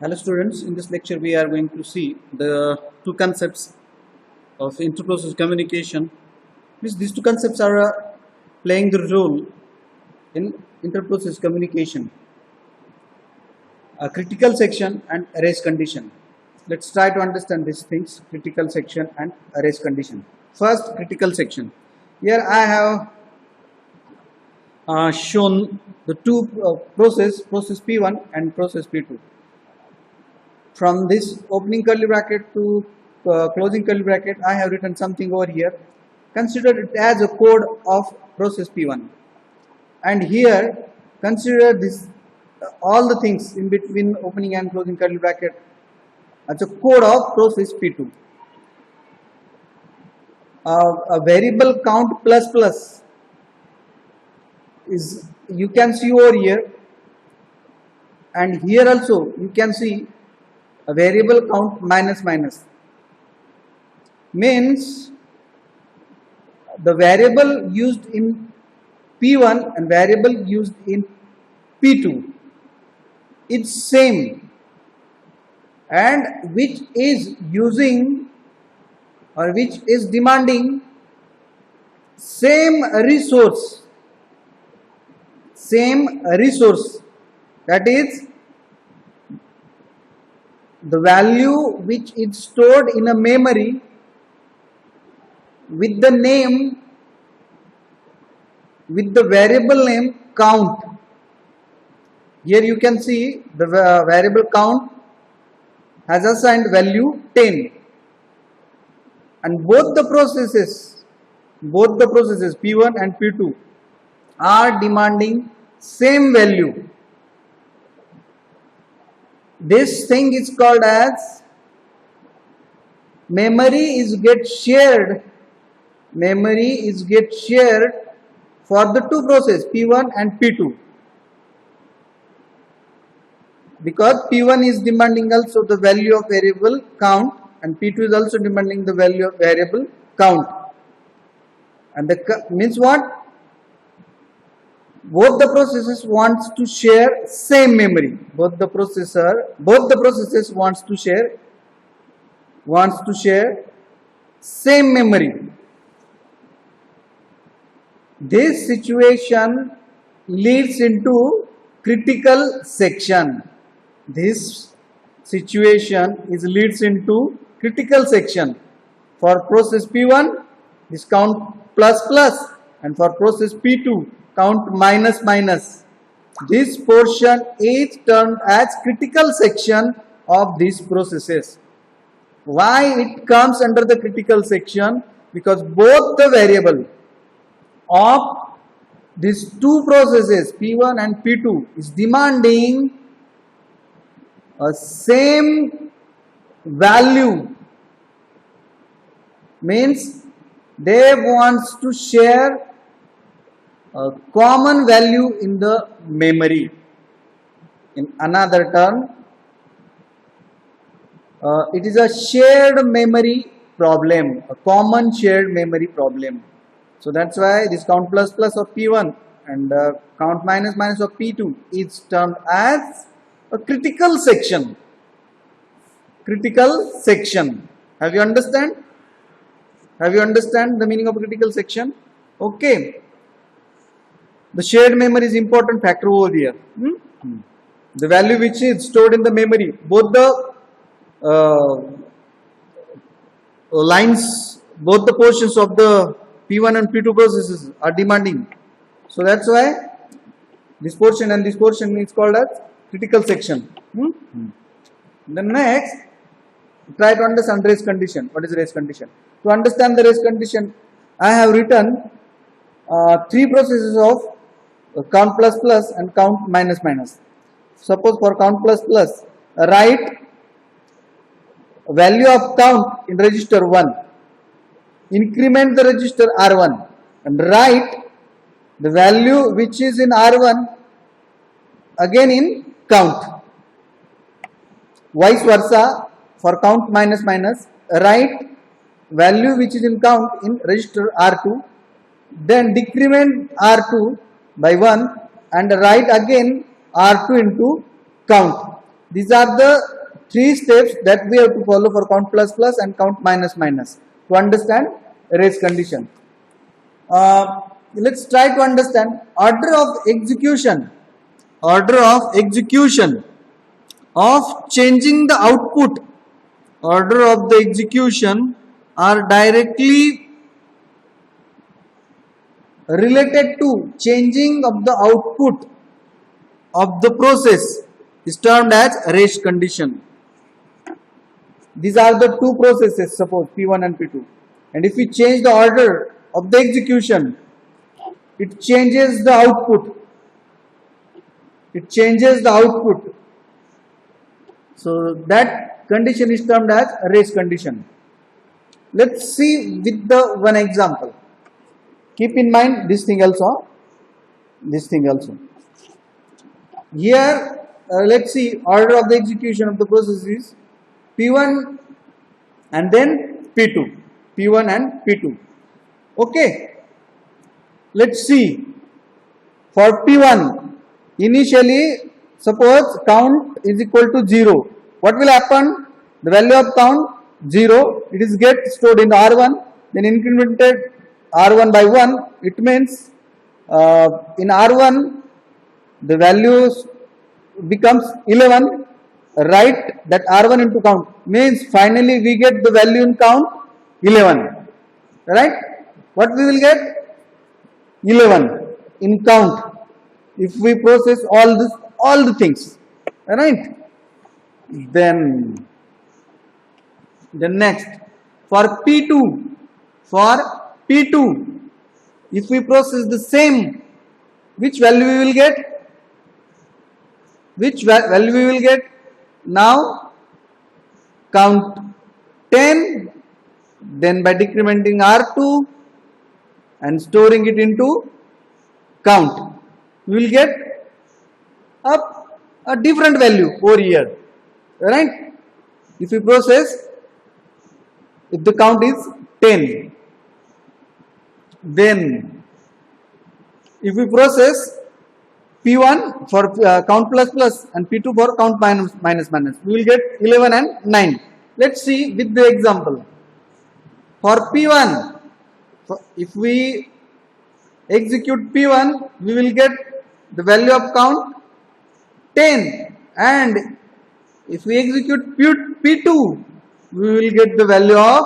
Hello students, in this lecture we are going to see the two concepts of interprocess communication. These two concepts are playing the role in interprocess communication, a critical section and arrest condition. Let's try to understand these things, critical section and arrest condition. First, critical section. Here I have shown the two process P1 and process P2. From this opening curly bracket to closing curly bracket, I have written something over here. Consider it as a code of process P1, and here consider this all the things in between opening and closing curly bracket as a code of process P2. A variable count plus plus is, you can see over here, and here also you can see a variable count minus minus. Means the variable used in P1 and variable used in P2 is same, and which is using or which is demanding same resource, that is the value which is stored in a memory with the variable name count. Here you can see the variable count has assigned value 10, and both the processes P1 and P2 are demanding same value. This thing is called as memory is get shared for the two processes P1 and P2, because P1 is demanding also the value of variable count and P2 is also demanding the value of variable count. And the means what? Both the processes wants to share same memory. Both the processes wants to share same memory. This situation leads into critical section. Leads into critical section. For process P1, this count plus plus, and for process P2, count minus minus. This portion is termed as critical section of these processes. Why it comes under the critical section? Because both the variable of these two processes P1 and P2 is demanding a same value. Means they wants to share a common value in the memory. In another term, it is a shared memory problem, a common shared memory problem. So that's why this count plus plus of P1 and count minus minus of P2 is termed as a critical section. Critical section. Have you understand the meaning of critical section? Okay. The shared memory is important factor over here. The value which is stored in the memory, both the lines, both the portions of the P1 and P2 processes are demanding. So that's why this portion and this portion is called as critical section. The next, try to understand race condition. What is race condition? To understand the race condition, I have written three processes of count plus plus and count minus minus. Suppose for count plus plus, write value of count in register 1, increment the register R1, and write the value which is in R1 again in count. Vice versa, for count minus minus, write value which is in count in register R2, then decrement R2 by 1 and write again R2 into count. These are the three steps that we have to follow for count plus plus and count minus minus to understand race condition. Let's try to understand order of execution. Order of execution of changing the output. Order of the execution are directly related to changing of the output of the process is termed as race condition. These are the two processes, suppose P1 and P2, and if we change the order of the execution, it changes the output. It changes the output. So that condition is termed as race condition. Let's see with the one example. Keep in mind this thing also. This thing also. Here, let's see order of the execution of the process is P1 and then P2. P1 and P2. Okay. Let's see. For P1, initially, suppose count is equal to 0. What will happen? The value of count 0. It is get stored in R1, then incremented R1 by 1. It means in R1 the values becomes 11. Write that R1 into count means finally we get the value in count 11. Right? What we will get? 11 in count if we process all the things. Right? Then next for P2, if we process the same, which value we will get? Which value we will get? Now count 10, then by decrementing R2 and storing it into count, we will get a different value over here. Right? If we process, if the count is 10, then if we process P1 for count plus plus and P2 for count minus minus, we will get 11 and 9. Let's see with the example. For P1, if we execute P1, we will get the value of count 10, and if we execute P2, we will get the value of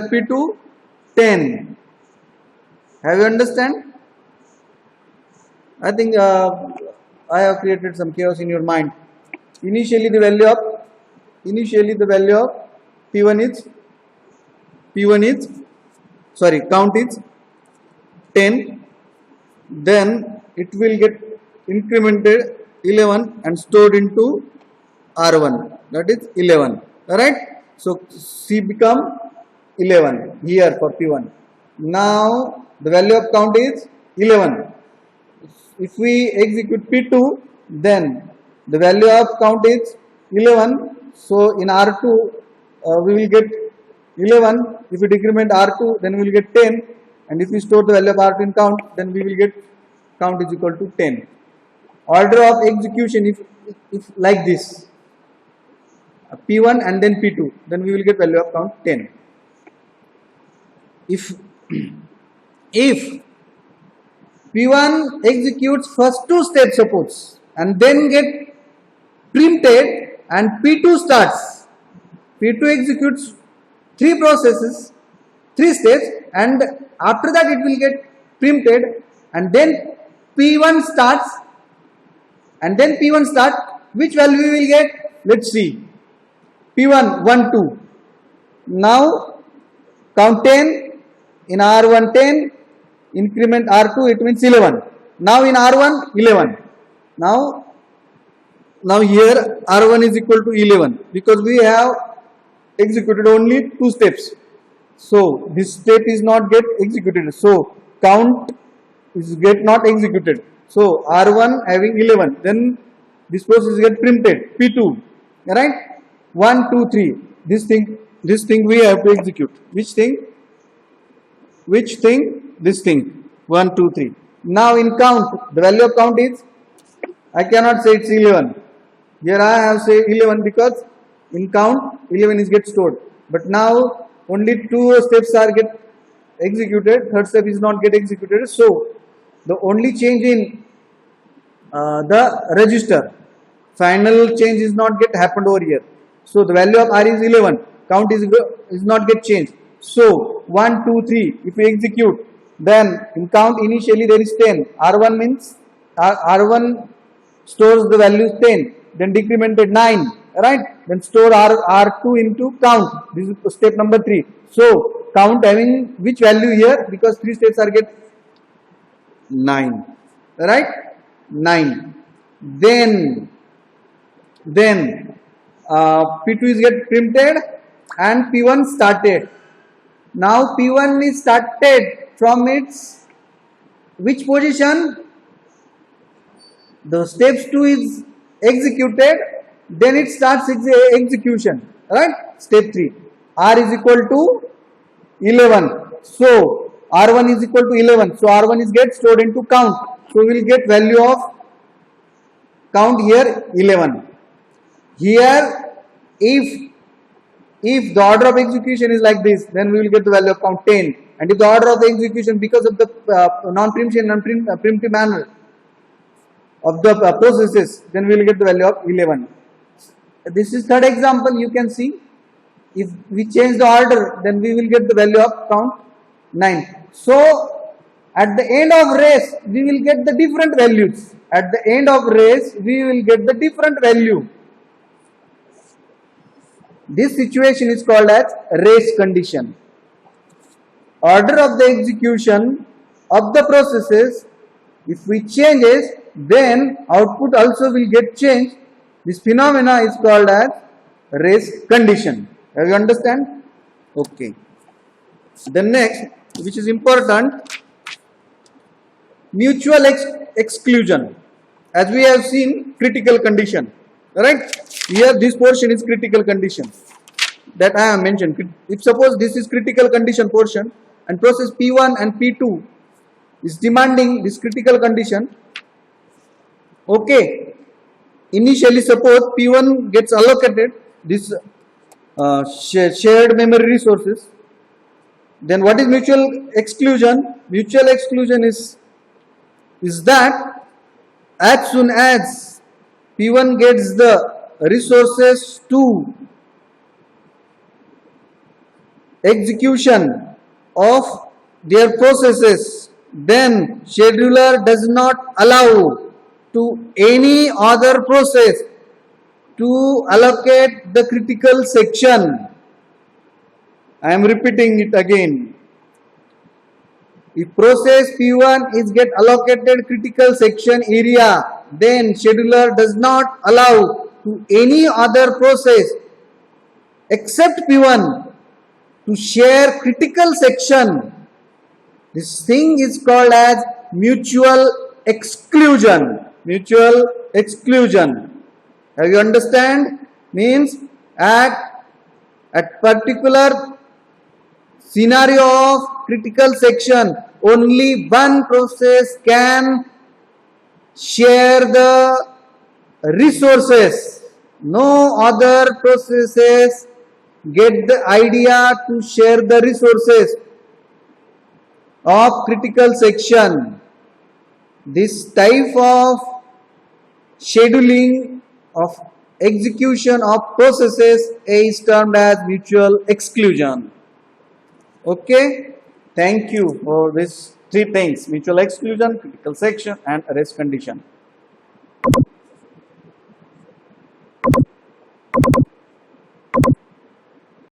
P2 10. Have you understand? I think I have created some chaos in your mind. Initially the value of count is 10, then it will get incremented 11 and stored into R1, that is 11. Alright, so C become 11 here for P1. Now the value of count is 11. If we execute P2, then the value of count is 11. So in R2 we will get 11. If we decrement R2, then we will get 10. And if we store the value of R2 in count, then we will get count is equal to 10. Order of execution if like this, P1 and then P2, then we will get value of count 10. If P1 executes first two steps, suppose, and then get preempted, and P2 starts. P2 executes three processes, three steps, and after that it will get preempted, and then P1 starts, which value we will get? Let's see. P1 1 2. Now count 10 in R1 10. Increment R2, it means 11. Now in R1 11. Now here R1 is equal to 11 because we have executed only two steps. So this step is not get executed. So count is get not executed. So R1 having 11. Then this process get printed. P2. Right? 1 2 3. This thing we have to execute. Which thing? This thing 1 2 3. Now in count, the value of count is I cannot say it's 11. Here I have say 11 because in count 11 is get stored. But now only two steps are get executed, third step is not get executed. So the only change in the register, final change is not get happened over here. So the value of R is 11, count is not get changed. So 1, 2, 3, if we execute, then in count initially there is 10. R1 means R1 stores the value 10, then decremented 9, right? Then store R2 into count. This is step number 3. So count having which value here, because 3 steps are get 9, right? 9. Then P2 is get printed and P1 started. Now P1 is started from its which position? The steps 2 is executed, then it starts execution, right? Step 3. R is equal to 11. So R1 is equal to 11. So R1 is get stored into count. So we will get value of count here 11. Here if the order of execution is like this, then we will get the value of count 10. And if the order of the execution, because of the non-preemption and preemptive manner of the processes, then we will get the value of 11. This is third example. You can see if we change the order, then we will get the value of count 9. So at the end of race, we will get the different values. At the end of race, we will get the different value. This situation is called as race condition. Order of the execution of the processes, if we changes, then output also will get changed. This phenomena is called as race condition. Have you understand? Okay. The next, which is important, mutual exclusion. As we have seen, critical condition. Right? Here this portion is critical condition that I have mentioned. If suppose this is critical condition portion and process P1 and P2 is demanding this critical condition. Okay. Initially suppose P1 gets allocated this shared memory resources. Then what is mutual exclusion? Mutual exclusion is that as soon as P1 gets the resources to execution of their processes, then scheduler does not allow to any other process to allocate the critical section. I am repeating it again. If process P1 is get allocated critical section area, then scheduler does not allow to any other process except P1 to share critical section. This thing is called as mutual exclusion. Mutual exclusion. Have you understand? Means at particular scenario of critical section, only one process can share the resources. No other processes get the idea to share the resources of critical section. This type of scheduling of execution of processes is termed as mutual exclusion. Okay, thank you for these 3 things: mutual exclusion, critical section, and race condition.